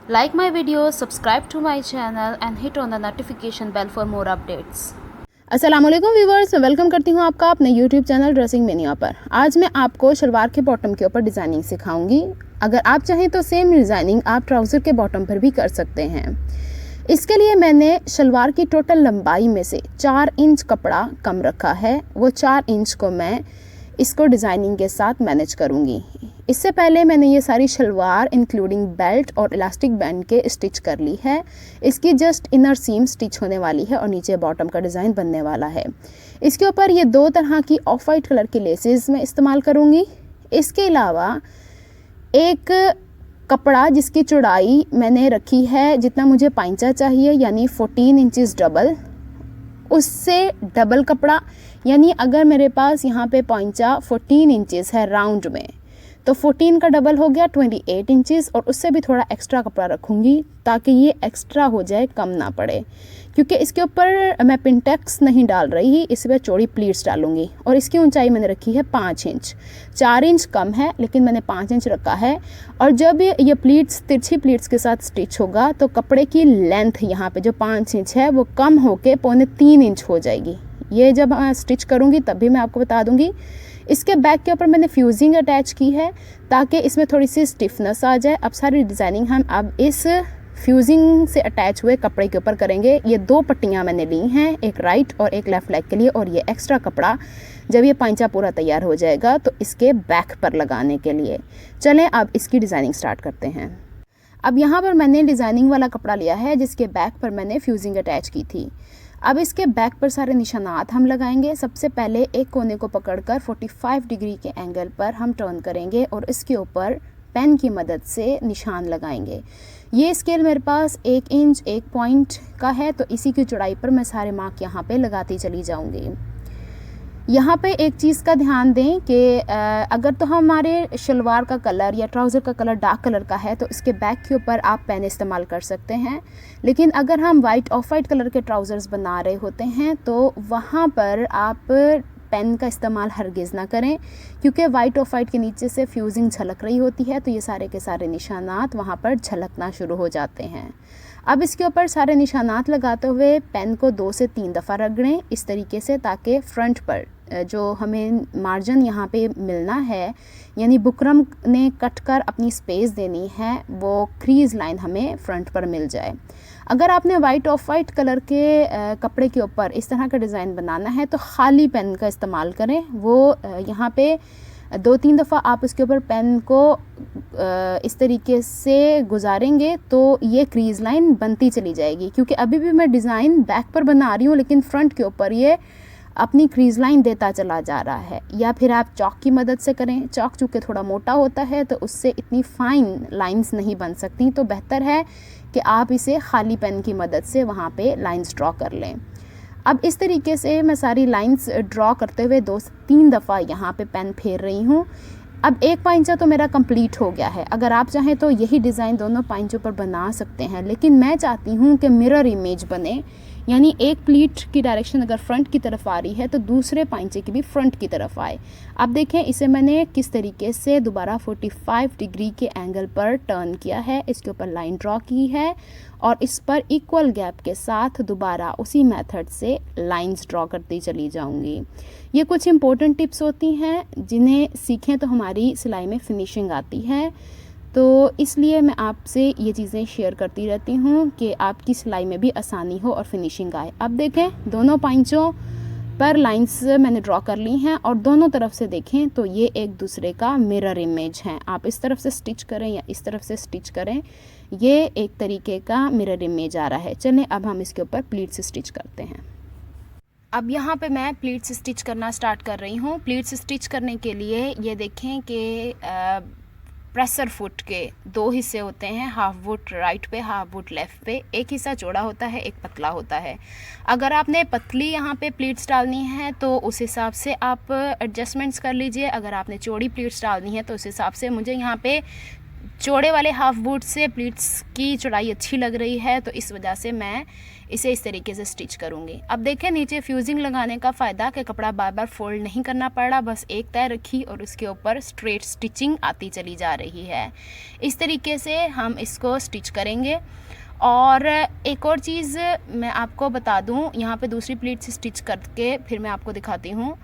Like my video, subscribe to my channel and hit on the notification bell for more updates. अस्सलाम वालेकुम viewers, welcome करती हूँ आपका अपने यूट्यूब चैनल ड्रेसिंग मेनिया पर। आज मैं आपको शलवार के बॉटम के ऊपर डिज़ाइनिंग सिखाऊंगी। अगर आप चाहें तो सेम डिज़ाइनिंग आप ट्राउज़र के बॉटम पर भी कर सकते हैं। इसके लिए मैंने शलवार की टोटल लंबाई में से 4 इंच कपड़ा कम रखा है। वो 4 इंच को मैं इसको डिज़ाइनिंग के साथ मैनेज करूँगी। इससे पहले मैंने ये सारी शलवार इंक्लूडिंग बेल्ट और इलास्टिक बैंड के स्टिच कर ली है। इसकी जस्ट इनर सीम स्टिच होने वाली है और नीचे बॉटम का डिज़ाइन बनने वाला है। इसके ऊपर ये 2 तरह की ऑफ वाइट कलर की लेसेस मैं इस्तेमाल करूँगी। इसके अलावा एक कपड़ा जिसकी चौड़ाई मैंने रखी है जितना मुझे पाइंचा चाहिए, यानी 14 इंचज़ डबल, उससे डबल कपड़ा, यानी अगर मेरे पास यहाँ पे पाइंचा 14 इंचज़ है राउंड में, तो 14 का डबल हो गया 28 इंचज़, और उससे भी थोड़ा एक्स्ट्रा कपड़ा रखूँगी ताकि ये एक्स्ट्रा हो जाए, कम ना पड़े। क्योंकि इसके ऊपर मैं पिनटेक्स नहीं डाल रही, इस पर चौड़ी प्लीट्स डालूँगी। और इसकी ऊंचाई मैंने रखी है 5 इंच। 4 इंच कम है लेकिन मैंने 5 इंच रखा है। और जब ये प्लीट्स तिरछी प्लीट्स के साथ स्टिच होगा तो कपड़े की लेंथ यहाँ पे जो 5 इंच है वो कम होके 3.25 इंच हो जाएगी। ये जब स्टिच करूँगी तब भी मैं आपको बता दूँगी। इसके बैक के ऊपर मैंने फ्यूजिंग अटैच की है ताकि इसमें थोड़ी सी स्टिफनेस आ जाए। अब सारी डिज़ाइनिंग हम अब इस फ्यूजिंग से अटैच हुए कपड़े के ऊपर करेंगे। ये 2 पट्टियाँ मैंने ली हैं, एक राइट और एक लेफ़्ट लेग के लिए, और ये एक्स्ट्रा कपड़ा जब ये पाइंचा पूरा तैयार हो जाएगा तो इसके बैक पर लगाने के लिए। चलें अब इसकी डिज़ाइनिंग स्टार्ट करते हैं। अब यहाँ पर मैंने डिज़ाइनिंग वाला कपड़ा लिया है जिसके बैक पर मैंने फ्यूजिंग अटैच की थी। अब इसके बैक पर सारे निशानात हम लगाएंगे। सबसे पहले एक कोने को पकड़कर 45 डिग्री के एंगल पर हम टर्न करेंगे और इसके ऊपर पेन की मदद से निशान लगाएंगे। ये स्केल मेरे पास 1 इंच 1 पॉइंट का है, तो इसी की चौड़ाई पर मैं सारे मार्क यहाँ पे लगाती चली जाऊँगी। यहाँ पे एक चीज़ का ध्यान दें कि अगर तो हमारे शलवार का कलर या ट्राउज़र का कलर डार्क कलर का है तो इसके बैक के ऊपर आप पेन इस्तेमाल कर सकते हैं। लेकिन अगर हम वाइट ऑफ वाइट कलर के ट्राउज़र्स बना रहे होते हैं तो वहाँ पर आप पेन का इस्तेमाल हरगिज़ ना करें, क्योंकि वाइट ऑफ वाइट के नीचे से फ्यूजिंग झलक रही होती है तो ये सारे के सारे निशानात वहाँ पर झलकना शुरू हो जाते हैं। अब इसके ऊपर सारे निशानात लगाते हुए पेन को 2 से 3 दफ़ा रगड़ें इस तरीके से, ताकि फ्रंट पर जो हमें मार्जिन यहाँ पे मिलना है, यानी बुकरम ने कट कर अपनी स्पेस देनी है, वो क्रीज़ लाइन हमें फ्रंट पर मिल जाए। अगर आपने वाइट ऑफ वाइट कलर के कपड़े के ऊपर इस तरह का डिज़ाइन बनाना है तो ख़ाली पेन का इस्तेमाल करें। वो यहाँ पे 2-3 दफ़ा आप इसके ऊपर पेन को इस तरीके से गुजारेंगे तो ये क्रीज़ लाइन बनती चली जाएगी। क्योंकि अभी भी मैं डिज़ाइन बैक पर बना रही हूँ लेकिन फ्रंट के ऊपर ये अपनी क्रीज़ लाइन देता चला जा रहा है। या फिर आप चॉक की मदद से करें। चॉक चूँकि थोड़ा मोटा होता है तो उससे इतनी फ़ाइन लाइंस नहीं बन सकती, तो बेहतर है कि आप इसे खाली पेन की मदद से वहाँ पे लाइंस ड्रॉ कर लें। अब इस तरीके से मैं सारी लाइंस ड्रॉ करते हुए 2 से 3 दफ़ा यहाँ पे पेन फेर रही हूँ। अब एक पाइंचा तो मेरा कंप्लीट हो गया है। अगर आप चाहें तो यही डिज़ाइन दोनों पाइंचों पर बना सकते हैं, लेकिन मैं चाहती हूँ कि मिरर इमेज बने, यानी एक प्लीट की डायरेक्शन अगर फ्रंट की तरफ आ रही है तो दूसरे पाइंचे की भी फ्रंट की तरफ आए। अब देखें इसे मैंने किस तरीके से दोबारा 45 डिग्री के एंगल पर टर्न किया है, इसके ऊपर लाइन ड्रॉ की है और इस पर इक्वल गैप के साथ दोबारा उसी मेथड से लाइंस ड्रॉ करती चली जाऊंगी। ये कुछ इंपॉर्टेंट टिप्स होती हैं जिन्हें सीखें तो हमारी सिलाई में फिनिशिंग आती है, तो इसलिए मैं आपसे ये चीज़ें शेयर करती रहती हूँ कि आपकी सिलाई में भी आसानी हो और फिनिशिंग आए। अब देखें दोनों पाइंचों पर लाइंस मैंने ड्रॉ कर ली हैं और दोनों तरफ से देखें तो ये एक दूसरे का मिरर इमेज हैं। आप इस तरफ से स्टिच करें या इस तरफ से स्टिच करें, ये एक तरीके का मिरर इमेज आ रहा है। चलें अब हम इसके ऊपर प्लीट्स स्टिच करते हैं। अब यहाँ पे मैं प्लीट्स स्टिच करना स्टार्ट कर रही हूँ। प्लीट्स स्टिच करने के लिए ये देखें कि प्रेसर फुट के 2 हिस्से होते हैं, हाफ वुट राइट पे हाफ वुट लेफ़्ट पे। एक हिस्सा चौड़ा होता है, एक पतला होता है। अगर आपने पतली यहाँ पे प्लीट्स डालनी है तो उस हिसाब से आप एडजस्टमेंट्स कर लीजिए। अगर आपने चौड़ी प्लीट्स डालनी है तो उस हिसाब से मुझे यहाँ पे चौड़े वाले हाफ बूट से प्लीट्स की चौड़ाई अच्छी लग रही है, तो इस वजह से मैं इसे इस तरीके से स्टिच करूँगी। अब देखें नीचे फ्यूजिंग लगाने का फ़ायदा कि कपड़ा बार बार फोल्ड नहीं करना पड़ा, बस एक तय रखी और उसके ऊपर स्ट्रेट स्टिचिंग आती चली जा रही है। इस तरीके से हम इसको स्टिच करेंगे। और एक और चीज़ मैं आपको बता दूं, यहाँ पे दूसरी प्लीट से स्टिच करके फिर मैं आपको दिखाती हूँ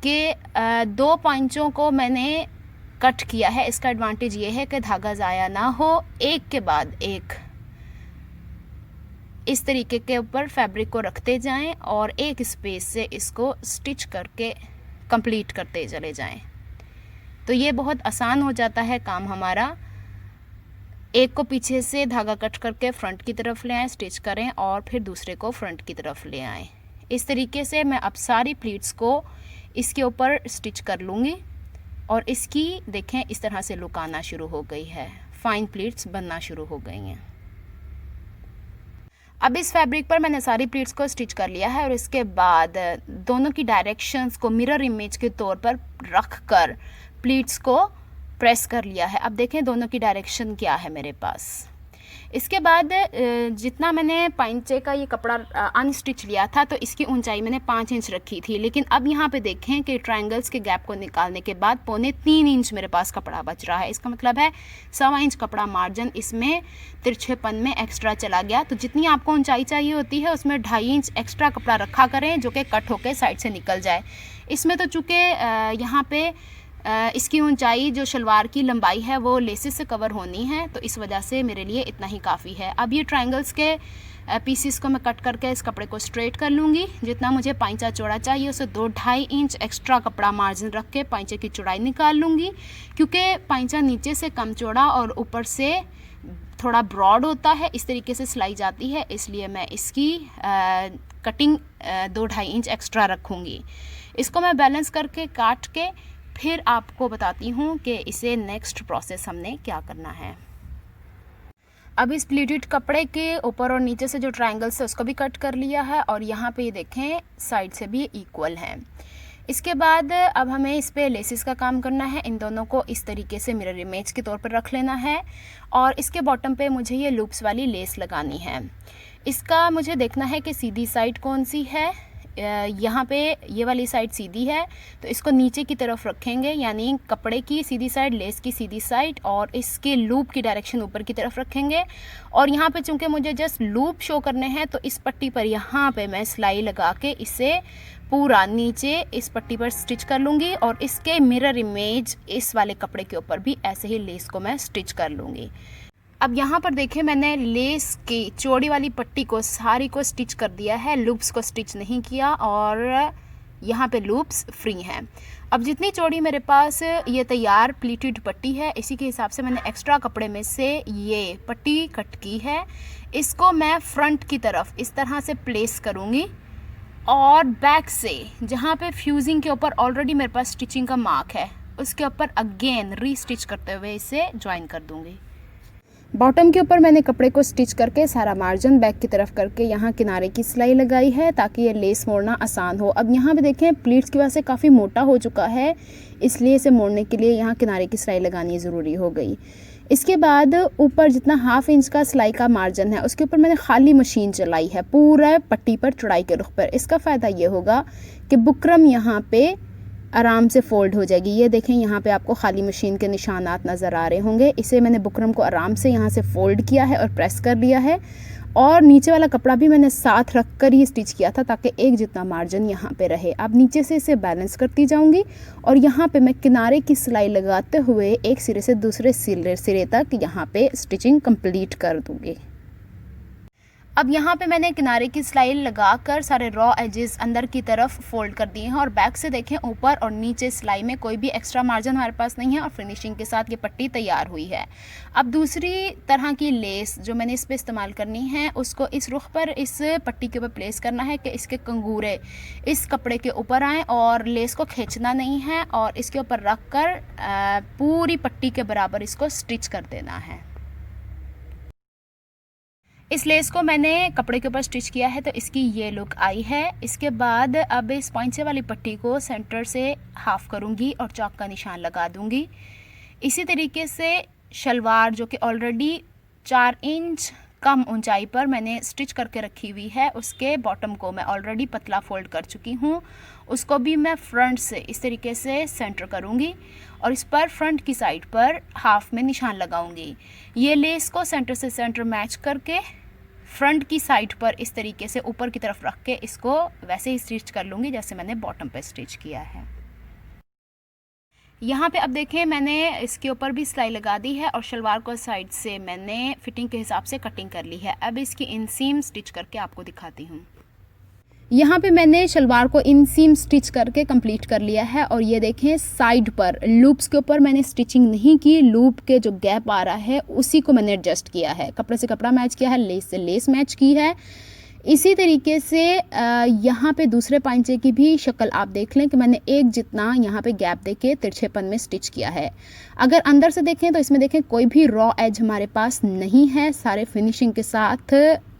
कि 2 पंचों को मैंने कट किया है। इसका एडवांटेज ये है कि धागा ज़ाया ना हो, एक के बाद एक इस तरीके के ऊपर फैब्रिक को रखते जाएं और एक स्पेस से इसको स्टिच करके कंप्लीट करते चले जाएं, तो ये बहुत आसान हो जाता है काम हमारा। एक को पीछे से धागा कट करके फ्रंट की तरफ ले आएँ, स्टिच करें और फिर दूसरे को फ्रंट की तरफ ले आएँ। इस तरीके से मैं अब सारी प्लीट्स को इसके ऊपर स्टिच कर लूँगी और इसकी देखें इस तरह से लुक आना शुरू हो गई है, फाइन प्लीट्स बनना शुरू हो गई हैं। अब इस फैब्रिक पर मैंने सारी प्लीट्स को स्टिच कर लिया है और इसके बाद दोनों की डायरेक्शंस को मिरर इमेज के तौर पर रख कर प्लीट्स को प्रेस कर लिया है। अब देखें दोनों की डायरेक्शन क्या है मेरे पास। इसके बाद जितना मैंने पाइंचे का ये कपड़ा अनस्टिच लिया था तो इसकी ऊंचाई मैंने 5 इंच रखी थी, लेकिन अब यहाँ पे देखें कि ट्रायंगल्स के गैप को निकालने के बाद 3.25 इंच मेरे पास कपड़ा बच रहा है। इसका मतलब है 1.25 इंच कपड़ा मार्जिन इसमें तिरछेपन में एक्स्ट्रा चला गया। तो जितनी आपको ऊंचाई चाहिए होती है उसमें 2.5 इंच एक्स्ट्रा कपड़ा रखा करें जो कि कट होकर साइड से निकल जाए। इसमें तो चूँकि यहाँ पे इसकी ऊंचाई जो शलवार की लंबाई है वो लेसेस से कवर होनी है, तो इस वजह से मेरे लिए इतना ही काफ़ी है। अब ये ट्रायंगल्स के पीसीस को मैं कट करके इस कपड़े को स्ट्रेट कर लूँगी। जितना मुझे पाइंचा चौड़ा चाहिए उसे 2-2.5 इंच एक्स्ट्रा कपड़ा मार्जिन रख के पाइंचे की चौड़ाई निकाल लूँगी, क्योंकि पाइंचा नीचे से कम चौड़ा और ऊपर से थोड़ा ब्रॉड होता है, इस तरीके से सिलाई जाती है, इसलिए मैं इसकी कटिंग 2-2.5 इंच एक्स्ट्रा रखूँगी। इसको मैं बैलेंस करके काट के फिर आपको बताती हूँ कि इसे नेक्स्ट प्रोसेस हमने क्या करना है। अब इस प्लीटेड कपड़े के ऊपर और नीचे से जो ट्रायंगल्स है उसको भी कट कर लिया है और यहाँ पे ये देखें साइड से भी इक्वल हैं। इसके बाद अब हमें इस पे लेसेस का काम करना है। इन दोनों को इस तरीके से मिरर इमेज के तौर पर रख लेना है और इसके बॉटम पे मुझे ये लूप्स वाली लेस लगानी है। इसका मुझे देखना है कि सीधी साइड कौन सी है। यहाँ पे ये वाली साइड सीधी है तो इसको नीचे की तरफ रखेंगे, यानी कपड़े की सीधी साइड, लेस की सीधी साइड, और इसके लूप की डायरेक्शन ऊपर की तरफ रखेंगे। और यहाँ पे चूँकि मुझे जस्ट लूप शो करने हैं तो इस पट्टी पर यहाँ पे मैं सिलाई लगा के इसे पूरा नीचे इस पट्टी पर स्टिच कर लूँगी और इसके मिरर इमेज इस वाले कपड़े के ऊपर भी ऐसे ही लेस को मैं स्टिच कर लूँगी। अब यहाँ पर देखें मैंने लेस की चौड़ी वाली पट्टी को सारी को स्टिच कर दिया है, लूप्स को स्टिच नहीं किया और यहाँ पे लूप्स फ्री हैं। अब जितनी चौड़ी मेरे पास ये तैयार प्लीटेड पट्टी है इसी के हिसाब से मैंने एक्स्ट्रा कपड़े में से ये पट्टी कट की है। इसको मैं फ्रंट की तरफ इस तरह से प्लेस करूँगी और बैक से जहाँ पे फ्यूजिंग के ऊपर ऑलरेडी मेरे पास स्टिचिंग का मार्क है उसके ऊपर अगेन रीस्टिच करते हुए इसे ज्वाइन कर दूँगी। बॉटम के ऊपर मैंने कपड़े को स्टिच करके सारा मार्जिन बैक की तरफ करके यहाँ किनारे की सिलाई लगाई है ताकि ये लेस मोड़ना आसान हो। अब यहाँ पे देखें प्लीट्स की वजह से काफ़ी मोटा हो चुका है, इसलिए इसे मोड़ने के लिए यहाँ किनारे की सिलाई लगानी ज़रूरी हो गई। इसके बाद ऊपर जितना 1/2 इंच का सिलाई का मार्जिन है उसके ऊपर मैंने खाली मशीन चलाई है पूरा पट्टी पर चौड़ाई के रुख पर। इसका फ़ायदा ये होगा कि बुकरम यहाँ पे आराम से फ़ोल्ड हो जाएगी। ये देखें यहाँ पे आपको खाली मशीन के निशानात नज़र आ रहे होंगे। इसे मैंने बुकरम को आराम से यहाँ से फ़ोल्ड किया है और प्रेस कर लिया है और नीचे वाला कपड़ा भी मैंने साथ रख कर ही स्टिच किया था ताकि एक जितना मार्जिन यहाँ पे रहे। अब नीचे से इसे बैलेंस करती जाऊँगी और यहाँ पे मैं किनारे की सिलाई लगाते हुए एक सिरे से दूसरे सिरे तक यहाँ पे स्टिचिंग कंप्लीट कर दूँगी। अब यहाँ पे मैंने किनारे की सिलाई लगाकर सारे रॉ एजेस अंदर की तरफ फोल्ड कर दिए हैं और बैक से देखें ऊपर और नीचे सिलाई में कोई भी एक्स्ट्रा मार्जिन हमारे पास नहीं है और फिनिशिंग के साथ ये पट्टी तैयार हुई है। अब दूसरी तरह की लेस जो मैंने इस पर इस्तेमाल करनी है उसको इस रुख पर इस पट्टी के ऊपर प्लेस करना है कि इसके कंगूरे इस कपड़े के ऊपर आएँ और लेस को खींचना नहीं है और इसके ऊपर रख कर पूरी पट्टी के बराबर इसको स्टिच कर देना है। इस लेस को मैंने कपड़े के ऊपर स्टिच किया है तो इसकी ये लुक आई है। इसके बाद अब इस पॉइंट वाली पट्टी को सेंटर से हाफ करूंगी और चौक का निशान लगा दूंगी। इसी तरीके से शलवार जो कि ऑलरेडी 4 इंच कम ऊंचाई पर मैंने स्टिच करके रखी हुई है, उसके बॉटम को मैं ऑलरेडी पतला फोल्ड कर चुकी हूँ। उसको भी मैं फ्रंट से इस तरीके से सेंटर करूँगी और इस पर फ्रंट की साइड पर हाफ में निशान लगाऊंगी। ये लेस को सेंटर से सेंटर मैच करके फ्रंट की साइड पर इस तरीके से ऊपर की तरफ रख के इसको वैसे ही स्टिच कर लूँगी जैसे मैंने बॉटम पे स्टिच किया है। यहाँ पे अब देखें मैंने इसके ऊपर भी सिलाई लगा दी है और शलवार को साइड से मैंने फिटिंग के हिसाब से कटिंग कर ली है। अब इसकी इनसीम स्टिच करके आपको दिखाती हूँ। यहाँ पे मैंने शलवार को इनसीम स्टिच करके कंप्लीट कर लिया है और ये देखें साइड पर लूप्स के ऊपर मैंने स्टिचिंग नहीं की, लूप के जो गैप आ रहा है उसी को मैंने एडजस्ट किया है, कपड़े से कपड़ा मैच किया है, लेस से लेस मैच की है। इसी तरीके से यहाँ पे दूसरे पांचे की भी शक्ल आप देख लें कि मैंने एक जितना यहाँ पे गैप देके तिरछेपन में स्टिच किया है। अगर अंदर से देखें तो इसमें देखें कोई भी रॉ एज हमारे पास नहीं है, सारे फिनिशिंग के साथ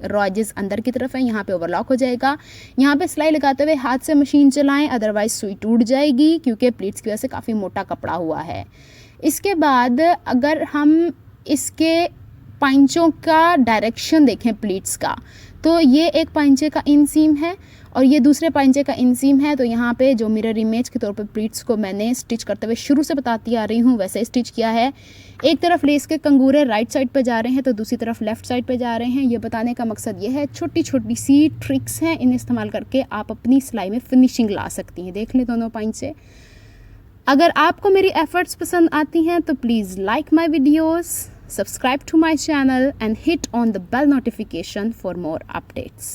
रॉ एजेस अंदर की तरफ है। यहाँ पे ओवरलॉक हो जाएगा। यहाँ पे सिलाई लगाते हुए हाथ से मशीन चलाएं, अदरवाइज सुई टूट जाएगी क्योंकि प्लीट्स की वजह से काफ़ी मोटा कपड़ा हुआ है। इसके बाद अगर हम इसके पांचों का डायरेक्शन देखें प्लीट्स का, तो ये एक पांचे का इनसीम है और ये दूसरे पांचे का इनसीम है। तो यहाँ पे जो मिरर इमेज के तौर पे प्लीट्स को मैंने स्टिच करते हुए शुरू से बताती आ रही हूँ वैसे स्टिच किया है। एक तरफ लेस के कंगूरे राइट साइड पे जा रहे हैं तो दूसरी तरफ लेफ्ट साइड पे जा रहे हैं। ये बताने का मकसद ये है, छोटी छोटी सी ट्रिक्स हैं, इन्हें इस्तेमाल करके आप अपनी सिलाई में फिनिशिंग ला सकती हैं। देख लें दोनों पांचे। अगर आपको मेरी एफर्ट्स पसंद आती हैं तो please like my videos, subscribe to my channel and hit on the bell notification for more updates.